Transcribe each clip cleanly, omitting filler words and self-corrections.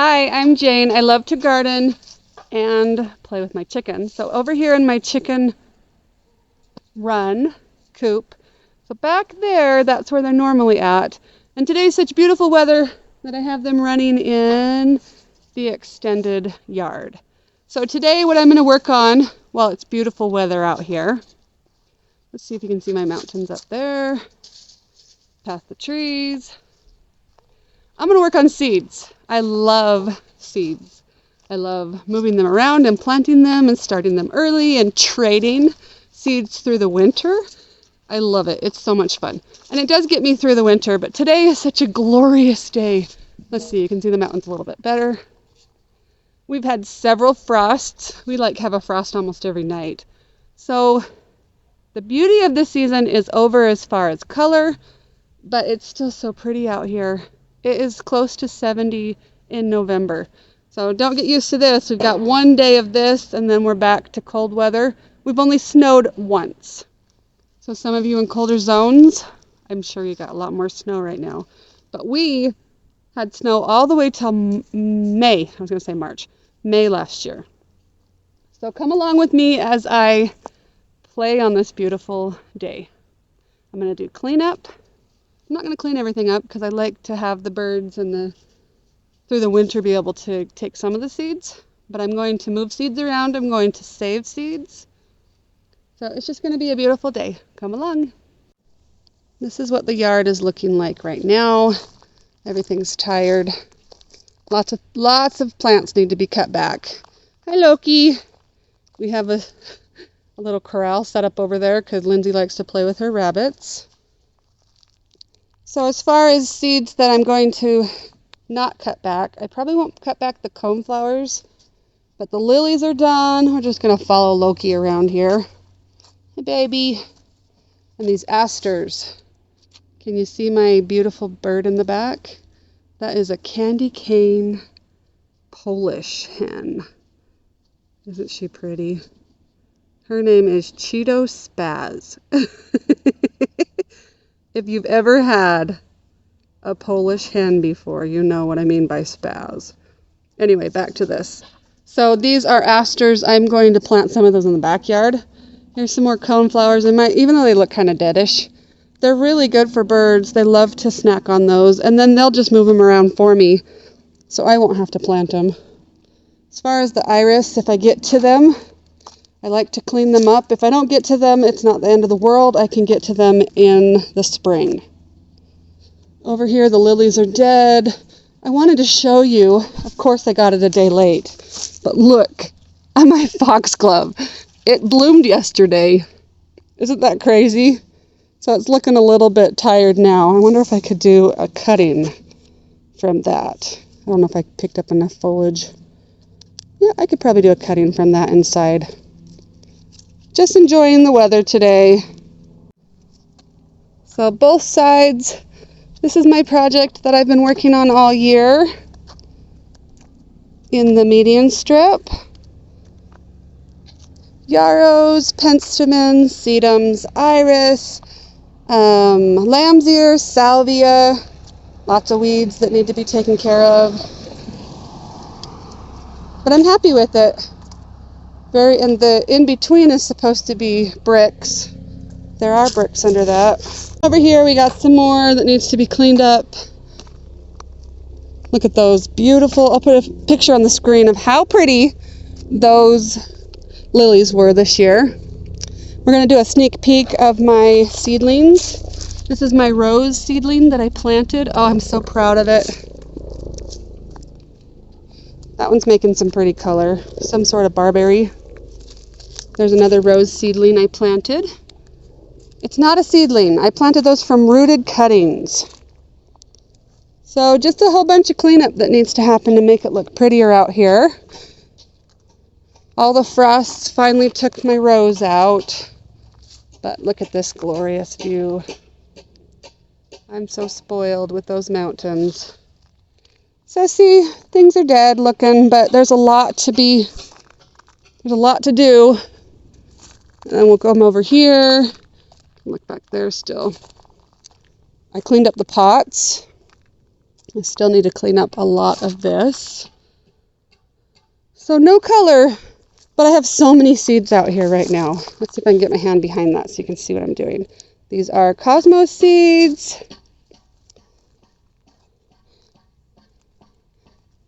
Hi, I'm Jane. I love to garden and play with my chickens. So over here in my chicken run coop, so back there, that's where they're normally at. And today's such beautiful weather that I have them running in the extended yard. So today what I'm going to work on, well, it's beautiful weather out here. Let's see if you can see my mountains up there, past the trees. I'm going to work on seeds. I love seeds. I love moving them around and planting them and starting them early and trading seeds through the winter. I love it. It's so much fun. And it does get me through the winter, but today is such a glorious day. Let's see, you can see the mountains a little bit better. We've had several frosts. We have a frost almost every night. So the beauty of this season is over as far as color, but it's still so pretty out here. It is close to 70 in November. So don't get used to this. We've got one day of this and then we're back to cold weather. We've only snowed once. So some of you in colder zones, I'm sure you got a lot more snow right now. But we had snow all the way till May. I was going to say March. May last year. So come along with me as I play on this beautiful day. I'm going to do cleanup. I'm not going to clean everything up because I like to have the birds and through the winter be able to take some of the seeds. But I'm going to move seeds around. I'm going to save seeds. So it's just going to be a beautiful day. Come along. This is what the yard is looking like right now. Everything's tired. Lots of plants need to be cut back. Hi, Loki. We have a little corral set up over there because Lindsay likes to play with her rabbits. So as far as seeds that I'm going to not cut back, I probably won't cut back the coneflowers, but the lilies are done. We're just going to follow Loki around here. Hey, baby. And these asters. Can you see my beautiful bird in the back? That is a candy cane Polish hen. Isn't she pretty? Her name is Cheeto Spaz. If you've ever had a Polish hen before, you know what I mean by spaz. Anyway, back to this. So these are asters. I'm going to plant some of those in the backyard. Here's some more coneflowers. Even though they look kind of deadish, they're really good for birds. They love to snack on those, and then they'll just move them around for me, so I won't have to plant them. As far as the iris, if I get to them, I like to clean them up. If I don't get to them, it's not the end of the world. I can get to them in the spring. Over here, the lilies are dead. I wanted to show you, of course I got it a day late, but look at my foxglove. It bloomed yesterday. Isn't that crazy? So it's looking a little bit tired now. I wonder if I could do a cutting from that. I don't know if I picked up enough foliage. Yeah, I could probably do a cutting from that inside. Just enjoying the weather today. So both sides, this is my project that I've been working on all year in the median strip. Yarrows, penstemons, sedums, iris, lamb's ear, salvia, lots of weeds that need to be taken care of. But I'm happy with it. And the in-between is supposed to be bricks. There are bricks under that. Over here we got some more that needs to be cleaned up. Look at those beautiful, I'll put a picture on the screen of how pretty those lilies were this year. We're going to do a sneak peek of my seedlings. This is my rose seedling that I planted. Oh, I'm so proud of it. That one's making some pretty color. Some sort of barberry. There's another rose seedling I planted. It's not a seedling. I planted those from rooted cuttings. So just a whole bunch of cleanup that needs to happen to make it look prettier out here. All the frosts finally took my rose out. But look at this glorious view. I'm so spoiled with those mountains. So see, things are dead looking, but there's a lot to do. And then we'll come over here. Look back there still. I cleaned up the pots. I still need to clean up a lot of this. So no color, but I have so many seeds out here right now. Let's see if I can get my hand behind that so you can see what I'm doing. These are Cosmos seeds.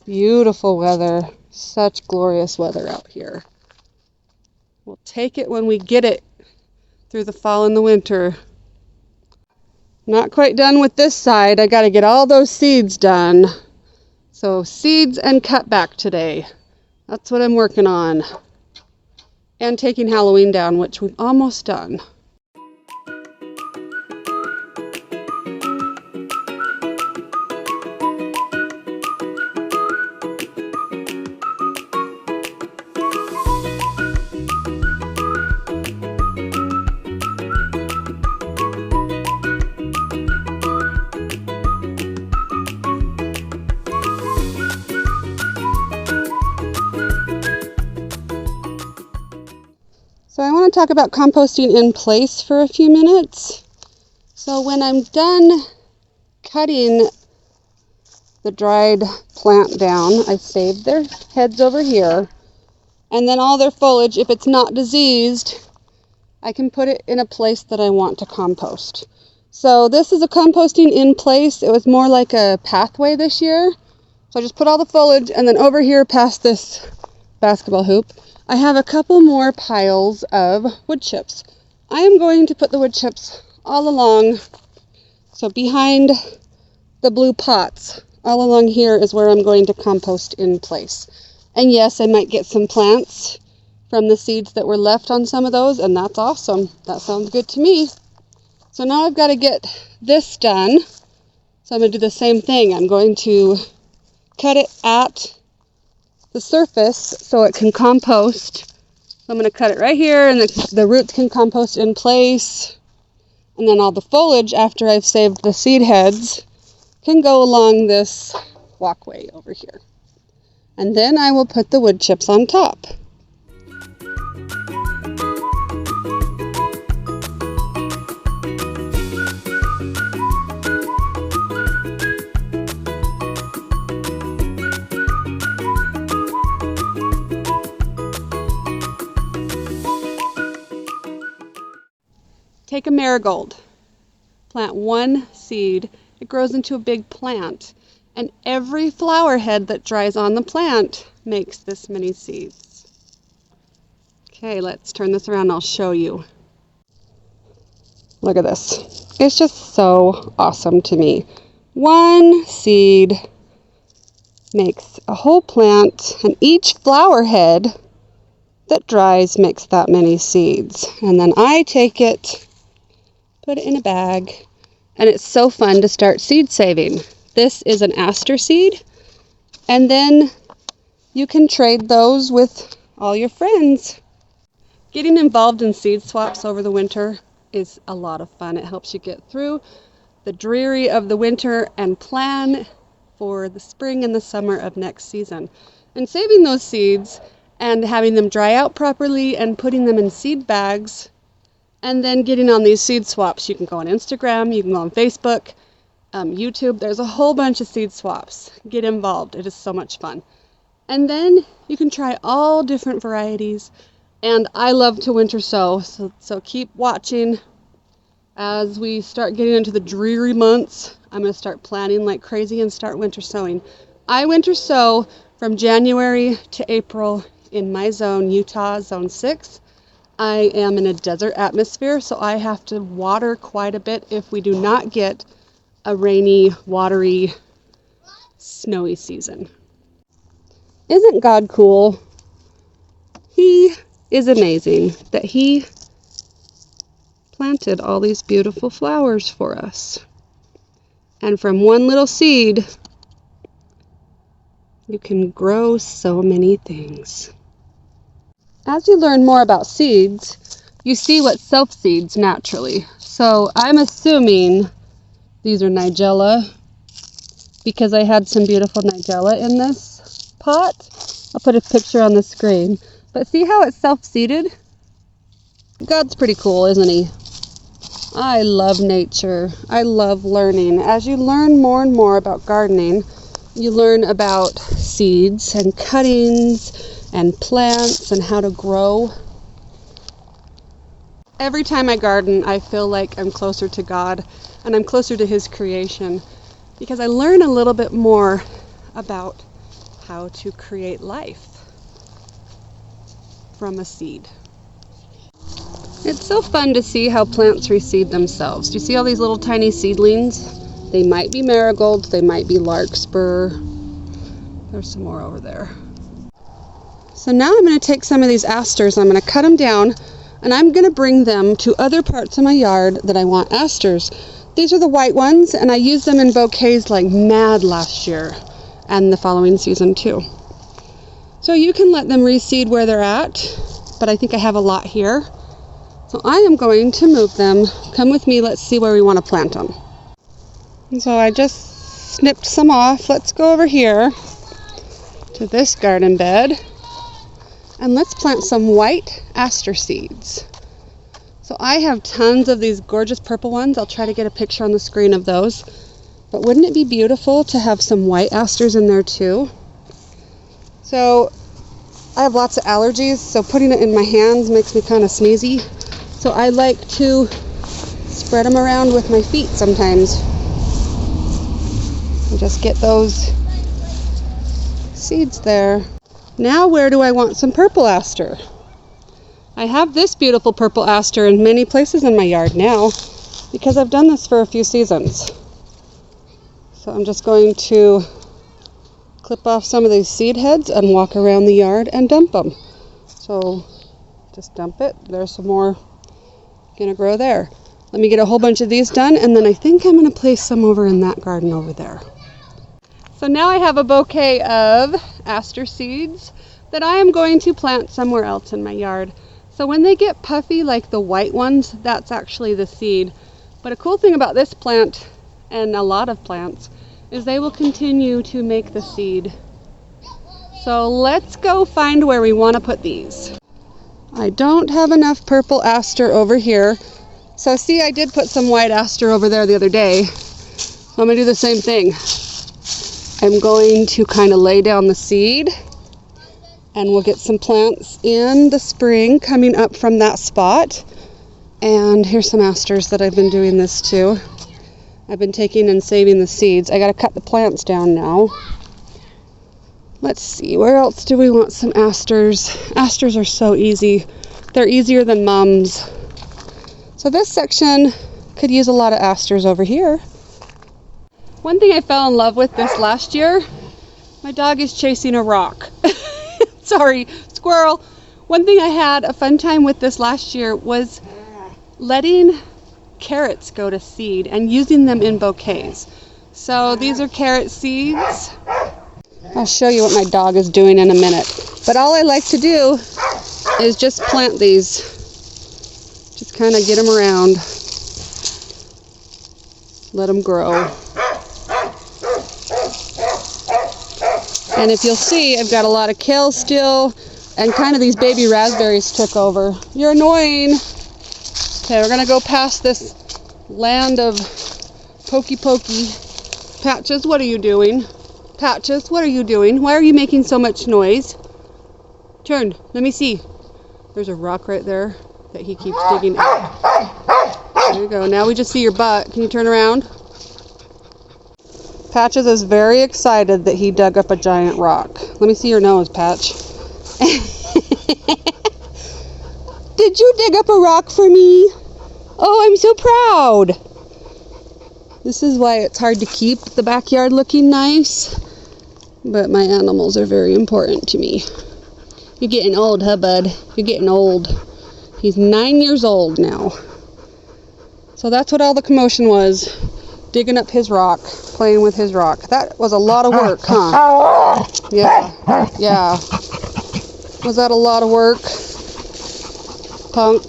Beautiful weather. Such glorious weather out here. We'll take it when we get it through the fall and the winter. Not quite done with this side. I got to get all those seeds done. So seeds and cut back today. That's what I'm working on. And taking Halloween down, which we've almost done. So I want to talk about composting in place for a few minutes. So when I'm done cutting the dried plant down, I save their heads over here. And then all their foliage, if it's not diseased, I can put it in a place that I want to compost. So this is a composting in place. It was more like a pathway this year. So I just put all the foliage, and then over here past this basketball hoop, I have a couple more piles of wood chips. I am going to put the wood chips all along, so behind the blue pots, all along here is where I'm going to compost in place. And yes, I might get some plants from the seeds that were left on some of those, and that's awesome. That sounds good to me. So now I've got to get this done. So I'm going to do the same thing. I'm going to cut it at the surface so it can compost. So I'm going to cut it right here, and the roots can compost in place. And then all the foliage, after I've saved the seed heads, can go along this walkway over here. And then I will put the wood chips on top. Take a marigold, plant one seed, it grows into a big plant, and every flower head that dries on the plant makes this many seeds. Okay, let's turn this around and I'll show you. Look at this. It's just so awesome to me. One seed makes a whole plant, and each flower head that dries makes that many seeds. And then I take it, put it in a bag, and it's so fun to start seed saving. This is an aster seed, and then you can trade those with all your friends. Getting involved in seed swaps over the winter is a lot of fun. It helps you get through the dreary of the winter and plan for the spring and the summer of next season. And saving those seeds and having them dry out properly and putting them in seed bags, and then getting on these seed swaps. You can go on Instagram, you can go on Facebook, YouTube. There's a whole bunch of seed swaps. Get involved. It is so much fun. And then you can try all different varieties. And I love to winter sow, so keep watching. As we start getting into the dreary months, I'm going to start planning like crazy and start winter sowing. I winter sow from January to April in my zone, Utah, Zone 6. I am in a desert atmosphere, so I have to water quite a bit if we do not get a rainy, watery, snowy season. Isn't God cool? He is amazing that He planted all these beautiful flowers for us. And from one little seed, you can grow so many things. As you learn more about seeds, you see what self-seeds naturally. So I'm assuming these are Nigella because I had some beautiful Nigella in this pot. I'll put a picture on the screen. But see how it's self-seeded? God's pretty cool, isn't He? I love nature. I love learning. As you learn more and more about gardening, you learn about seeds and cuttings and plants and how to grow. Every time I garden, I feel like I'm closer to God and I'm closer to His creation because I learn a little bit more about how to create life from a seed. It's so fun to see how plants reseed themselves. Do you see all these little tiny seedlings? They might be marigolds, they might be larkspur. There's some more over there. So now I'm going to take some of these asters, I'm going to cut them down, and I'm going to bring them to other parts of my yard that I want asters. These are the white ones, and I used them in bouquets like mad last year and the following season too. So you can let them reseed where they're at, but I think I have a lot here. So I am going to move them. Come with me, let's see where we want to plant them. And so I just snipped some off. Let's go over here to this garden bed and let's plant some white aster seeds. So I have tons of these gorgeous purple ones. I'll try to get a picture on the screen of those. But wouldn't it be beautiful to have some white asters in there too? So I have lots of allergies, so putting it in my hands makes me kind of sneezy. So I like to spread them around with my feet sometimes. And just get those seeds there. Now where do I want some purple aster? I have this beautiful purple aster in many places in my yard now because I've done this for a few seasons. So I'm just going to clip off some of these seed heads and walk around the yard and dump them. So just dump it. There's some more gonna grow there. Let me get a whole bunch of these done and then I think I'm gonna place some over in that garden over there. So now I have a bouquet of aster seeds that I am going to plant somewhere else in my yard. So when they get puffy like the white ones, that's actually the seed. But a cool thing about this plant and a lot of plants is they will continue to make the seed. So let's go find where we want to put these. I don't have enough purple aster over here. So see, I did put some white aster over there the other day. So I'm going to do the same thing. I'm going to kind of lay down the seed and we'll get some plants in the spring coming up from that spot. And here's some asters that I've been doing this too. I've been taking and saving the seeds. I got to cut the plants down now. Let's see, where else do we want some asters? Asters are so easy. They're easier than mums. So this section could use a lot of asters over here. One thing I fell in love with this last year, my dog is chasing a rock. Sorry, squirrel. One thing I had a fun time with this last year was letting carrots go to seed and using them in bouquets. So these are carrot seeds. I'll show you what my dog is doing in a minute. But all I like to do is just plant these. Just kind of get them around. Let them grow. And if you'll see, I've got a lot of kale still and kind of these baby raspberries took over. You're annoying. Okay, we're going to go past this land of pokey pokey. Patches, what are you doing? Patches, what are you doing? Why are you making so much noise? Turn, let me see. There's a rock right there that he keeps digging out. There you go. Now we just see your butt. Can you turn around? Patches is very excited that he dug up a giant rock. Let me see your nose, Patch. Did you dig up a rock for me? Oh, I'm so proud. This is why it's hard to keep the backyard looking nice. But my animals are very important to me. You're getting old, huh, bud? You're getting old. He's 9 years old now. So that's what all the commotion was. Digging up his rock, playing with his rock. That was a lot of work, huh? Yeah. Was that a lot of work? Punk.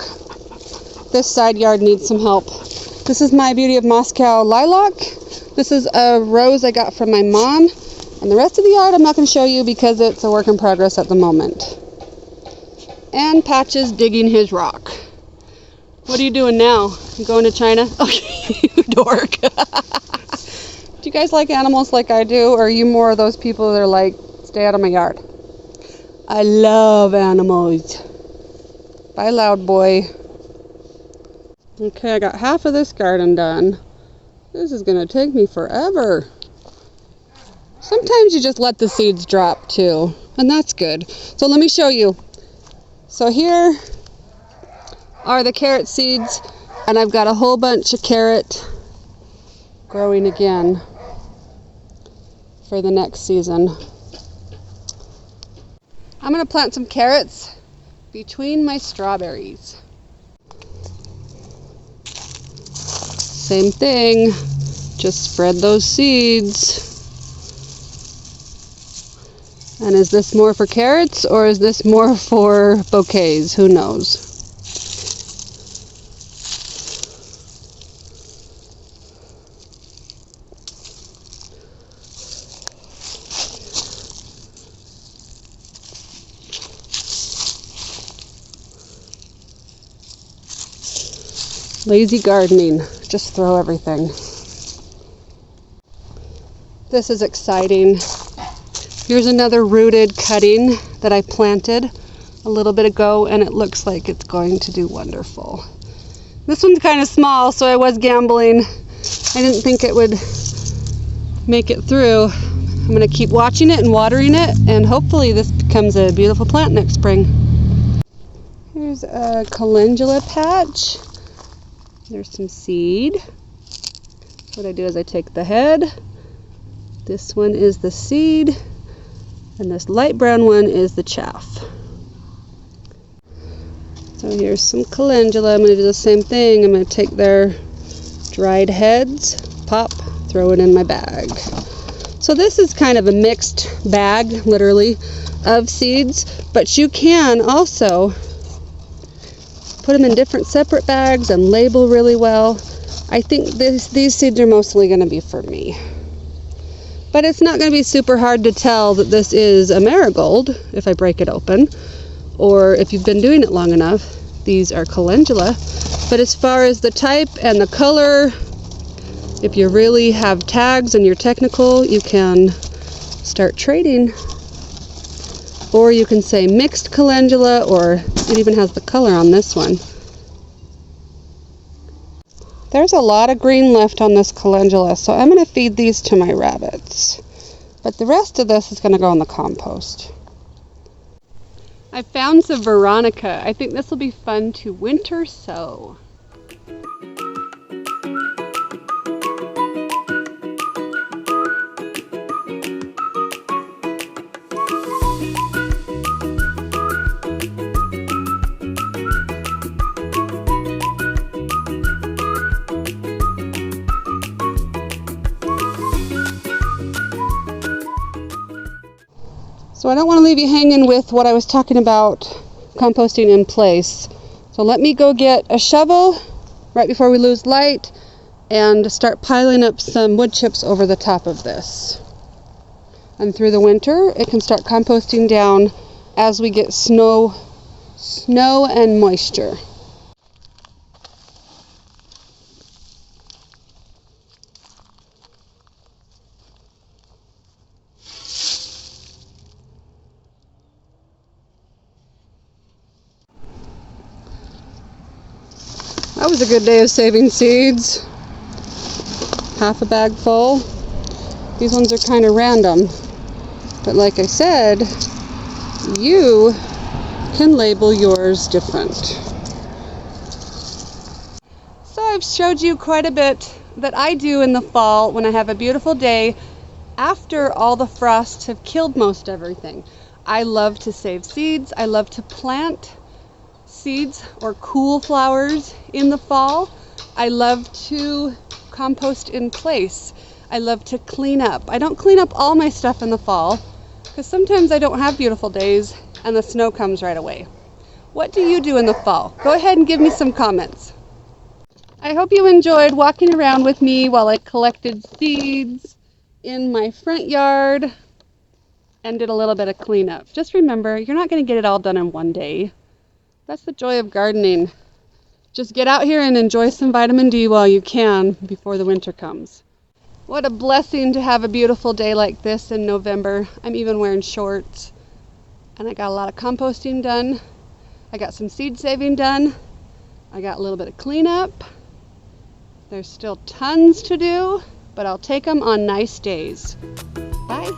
This side yard needs some help. This is my Beauty of Moscow lilac. This is a rose I got from my mom. And the rest of the yard I'm not going to show you because it's a work in progress at the moment. And Patches digging his rock. What are you doing now? You going to China? Okay, you dork. Do you guys like animals like I do, or are you more of those people that are like, stay out of my yard? I love animals. Bye, loud boy. Okay, I got half of this garden done. This is gonna take me forever. Sometimes you just let the seeds drop too, and that's good. So let me show you. So here are the carrot seeds, and I've got a whole bunch of carrot growing again for the next season. I'm going to plant some carrots between my strawberries. Same thing, just spread those seeds. And is this more for carrots or is this more for bouquets? Who knows? Lazy gardening, just throw everything. This is exciting. Here's another rooted cutting that I planted a little bit ago, and it looks like it's going to do wonderful. This one's kind of small, so I was gambling. I didn't think it would make it through. I'm going to keep watching it and watering it, and hopefully this becomes a beautiful plant next spring. Here's a calendula patch. There's some seed. What I do is I take the head. This one is the seed, and this light brown one is the chaff. So here's some calendula. I'm going to do the same thing. I'm going to take their dried heads, pop, throw it in my bag. So this is kind of a mixed bag, literally, of seeds, but you can also put them in different separate bags and label really well. I think these seeds are mostly going to be for me. But it's not going to be super hard to tell that this is a marigold if I break it open. Or if you've been doing it long enough, these are calendula. But as far as the type and the color, if you really have tags and you're technical, you can start trading. Or you can say mixed calendula, or it even has the color on this one. There's a lot of green left on this calendula, so I'm going to feed these to my rabbits. But the rest of this is going to go in the compost. I found some Veronica. I think this will be fun to winter sow. So I don't want to leave you hanging with what I was talking about composting in place. So let me go get a shovel right before we lose light and start piling up some wood chips over the top of this. And through the winter, it can start composting down as we get snow and moisture. That was a good day of saving seeds. Half a bag full. These ones are kind of random. But like I said, you can label yours different. So I've showed you quite a bit that I do in the fall when I have a beautiful day after all the frosts have killed most everything. I love to save seeds. I love to plant seeds or cool flowers in the fall. I love to compost in place. I love to clean up. I don't clean up all my stuff in the fall because sometimes I don't have beautiful days and the snow comes right away. What do you do in the fall? Go ahead and give me some comments. I hope you enjoyed walking around with me while I collected seeds in my front yard and did a little bit of cleanup. Just remember, you're not going to get it all done in one day. That's the joy of gardening. Just get out here and enjoy some vitamin D while you can before the winter comes. What a blessing to have a beautiful day like this in November. I'm even wearing shorts. And I got a lot of composting done. I got some seed saving done. I got a little bit of cleanup. There's still tons to do, but I'll take them on nice days. Bye.